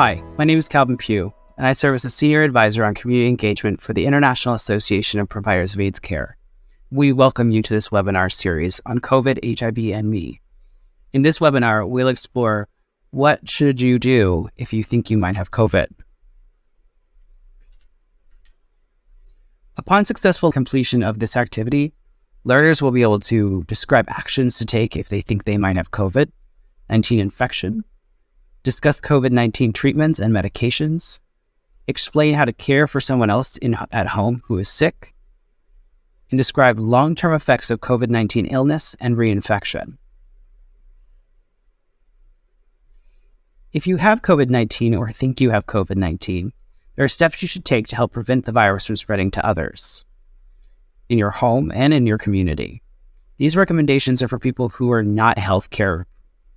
Hi, my name is Calvin Pugh, and I serve as a Senior Advisor on Community Engagement for the International Association of Providers of AIDS Care. We welcome you to this webinar series on COVID, HIV, and me. In this webinar, we'll explore what should you do if you think you might have COVID. Upon successful completion of this activity, learners will be able to describe actions to take if they think they might have COVID-19 infection, discuss COVID-19 treatments and medications, explain how to care for someone else at home who is sick, and describe long-term effects of COVID-19 illness and reinfection. If you have COVID-19 or think you have COVID-19, there are steps you should take to help prevent the virus from spreading to others in your home and in your community. These recommendations are for people who are not healthcare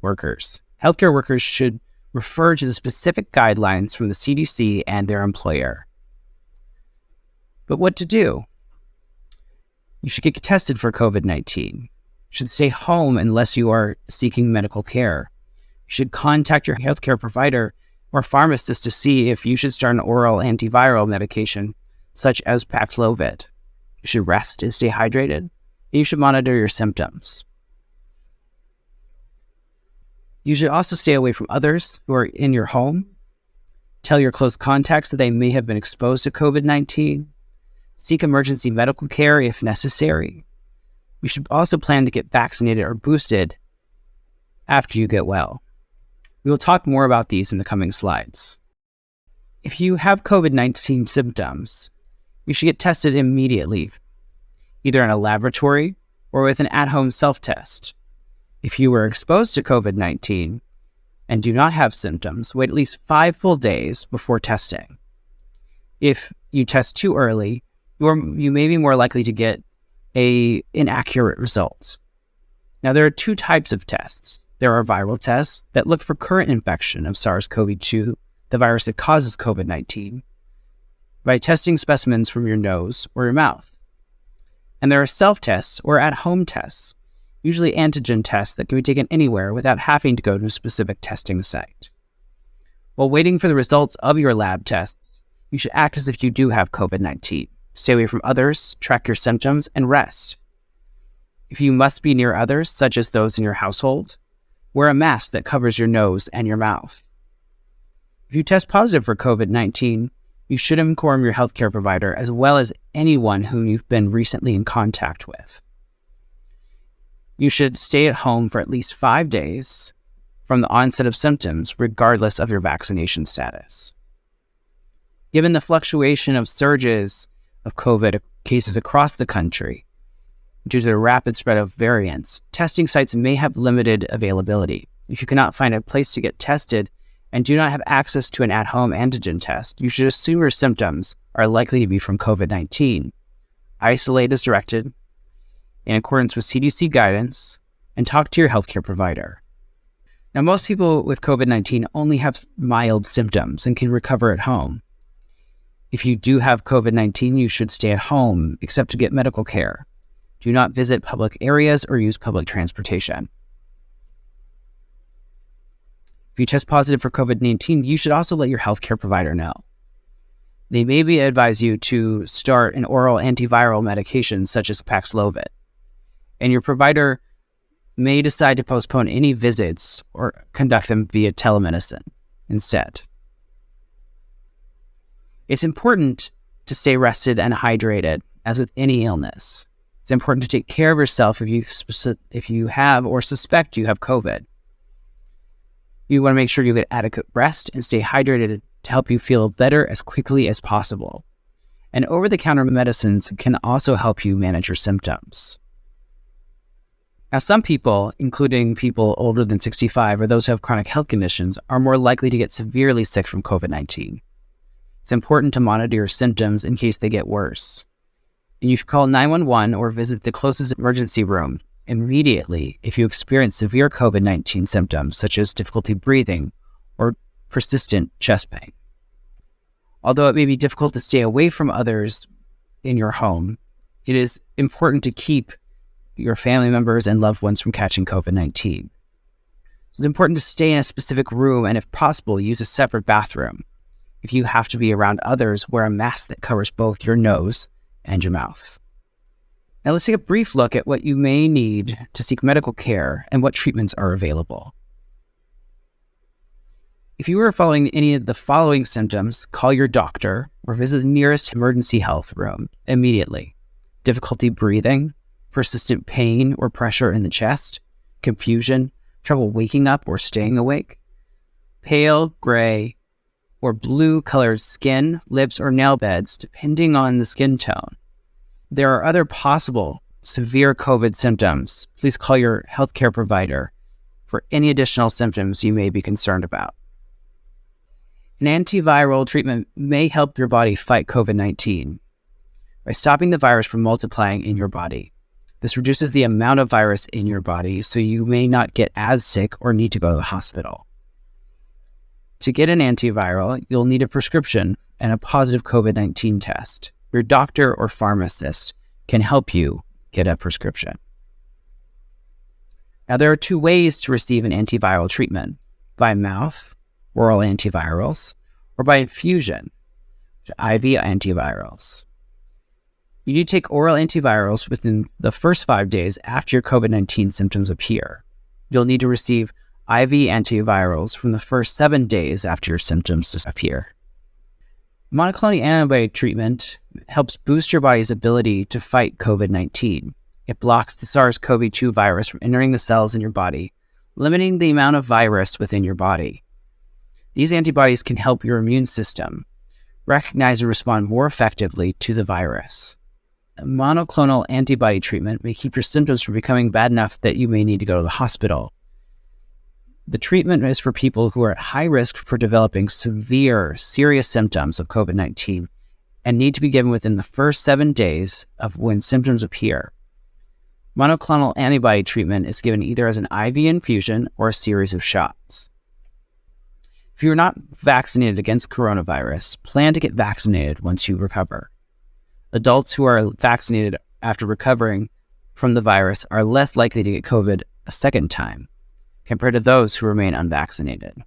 workers. Healthcare workers should refer to the specific guidelines from the CDC and their employer. But what to do? You should get tested for COVID-19. You should stay home unless you are seeking medical care. You should contact your healthcare provider or pharmacist to see if you should start an oral antiviral medication such as Paxlovid. You should rest and stay hydrated, and you should monitor your symptoms. You should also stay away from others who are in your home. Tell your close contacts that they may have been exposed to COVID-19. Seek emergency medical care if necessary. You should also plan to get vaccinated or boosted after you get well. We will talk more about these in the coming slides. If you have COVID-19 symptoms, you should get tested immediately, either in a laboratory or with an at-home self-test. If you were exposed to COVID-19 and do not have symptoms, wait at least 5 full days before testing. If you test too early, you may be more likely to get an inaccurate result. Now, there are 2 types of tests. There are viral tests that look for current infection of SARS-CoV-2, the virus that causes COVID-19, by testing specimens from your nose or your mouth. And there are self-tests or at-home tests, usually antigen tests that can be taken anywhere without having to go to a specific testing site. While waiting for the results of your lab tests, you should act as if you do have COVID-19. Stay away from others, track your symptoms, and rest. If you must be near others, such as those in your household, wear a mask that covers your nose and your mouth. If you test positive for COVID-19, you should inform your healthcare provider as well as anyone whom you've been recently in contact with. You should stay at home for at least 5 days from the onset of symptoms, regardless of your vaccination status. Given the fluctuation of surges of COVID cases across the country, due to the rapid spread of variants, testing sites may have limited availability. If you cannot find a place to get tested and do not have access to an at-home antigen test, you should assume your symptoms are likely to be from COVID-19. Isolate as directed in accordance with CDC guidance, and talk to your healthcare provider. Now, most people with COVID-19 only have mild symptoms and can recover at home. If you do have COVID-19, you should stay at home except to get medical care. Do not visit public areas or use public transportation. If you test positive for COVID-19, you should also let your healthcare provider know. They may advise you to start an oral antiviral medication such as Paxlovid, and your provider may decide to postpone any visits or conduct them via telemedicine instead. It's important to stay rested and hydrated, as with any illness. It's important to take care of yourself if you have or suspect you have COVID. You want to make sure you get adequate rest and stay hydrated to help you feel better as quickly as possible. And over-the-counter medicines can also help you manage your symptoms. Now, some people, including people older than 65 or those who have chronic health conditions, are more likely to get severely sick from COVID-19. It's important to monitor your symptoms in case they get worse. And you should call 911 or visit the closest emergency room immediately if you experience severe COVID-19 symptoms, such as difficulty breathing or persistent chest pain. Although it may be difficult to stay away from others in your home, it is important to keep your family members and loved ones from catching COVID-19. So it's important to stay in a specific room and, if possible, use a separate bathroom. If you have to be around others, wear a mask that covers both your nose and your mouth. Now let's take a brief look at what you may need to seek medical care and what treatments are available. If you are following any of the following symptoms, call your doctor or visit the nearest emergency health room immediately. Difficulty breathing, persistent pain or pressure in the chest, confusion, trouble waking up or staying awake, pale, gray, or blue-colored skin, lips, or nail beds, depending on the skin tone. There are other possible severe COVID symptoms. Please call your healthcare provider for any additional symptoms you may be concerned about. An antiviral treatment may help your body fight COVID-19 by stopping the virus from multiplying in your body. This reduces the amount of virus in your body, so you may not get as sick or need to go to the hospital. To get an antiviral, you'll need a prescription and a positive COVID-19 test. Your doctor or pharmacist can help you get a prescription. Now, there are two ways to receive an antiviral treatment: by mouth, oral antivirals, or by infusion, IV antivirals. You need to take oral antivirals within the first 5 days after your COVID-19 symptoms appear. You'll need to receive IV antivirals from the first 7 days after your symptoms disappear. Monoclonal antibody treatment helps boost your body's ability to fight COVID-19. It blocks the SARS-CoV-2 virus from entering the cells in your body, limiting the amount of virus within your body. These antibodies can help your immune system recognize and respond more effectively to the virus. Monoclonal antibody treatment may keep your symptoms from becoming bad enough that you may need to go to the hospital. The treatment is for people who are at high risk for developing severe, serious symptoms of COVID-19 and need to be given within the first 7 days of when symptoms appear. Monoclonal antibody treatment is given either as an IV infusion or a series of shots. If you are not vaccinated against coronavirus, plan to get vaccinated once you recover. Adults who are vaccinated after recovering from the virus are less likely to get COVID a second time compared to those who remain unvaccinated. And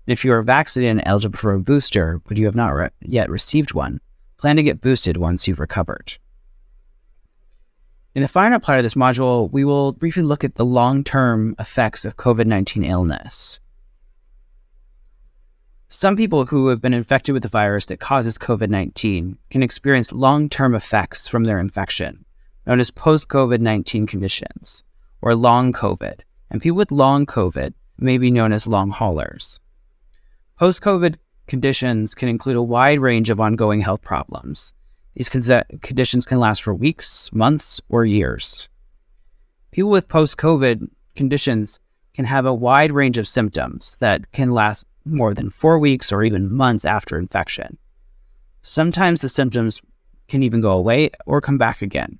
if you are vaccinated and eligible for a booster, but you have not yet received one, plan to get boosted once you've recovered. In the final part of this module, we will briefly look at the long-term effects of COVID-19 illness. Some people who have been infected with the virus that causes COVID-19 can experience long-term effects from their infection, known as post-COVID-19 conditions, or long COVID, and people with long COVID may be known as long haulers. Post-COVID conditions can include a wide range of ongoing health problems. These conditions can last for weeks, months, or years. People with post-COVID conditions can have a wide range of symptoms that can last more than 4 weeks or even months after infection. Sometimes the symptoms can even go away or come back again.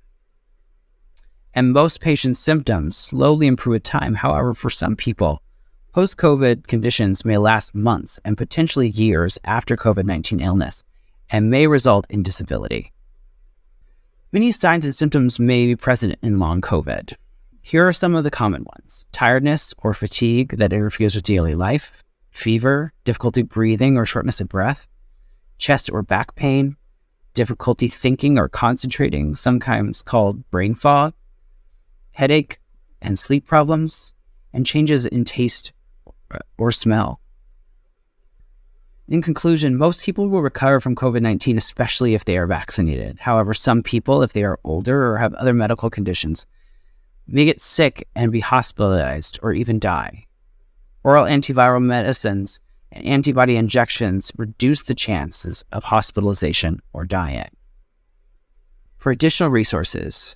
And most patients' symptoms slowly improve with time. However, for some people, post-COVID conditions may last months and potentially years after COVID-19 illness and may result in disability. Many signs and symptoms may be present in long COVID. Here are some of the common ones: tiredness or fatigue that interferes with daily life, fever, difficulty breathing or shortness of breath, chest or back pain, difficulty thinking or concentrating, sometimes called brain fog, headache and sleep problems, and changes in taste or smell. In conclusion, most people will recover from COVID-19, especially if they are vaccinated. However, some people, if they are older or have other medical conditions, may get sick and be hospitalized or even die. Oral antiviral medicines and antibody injections reduce the chances of hospitalization or dying. For additional resources,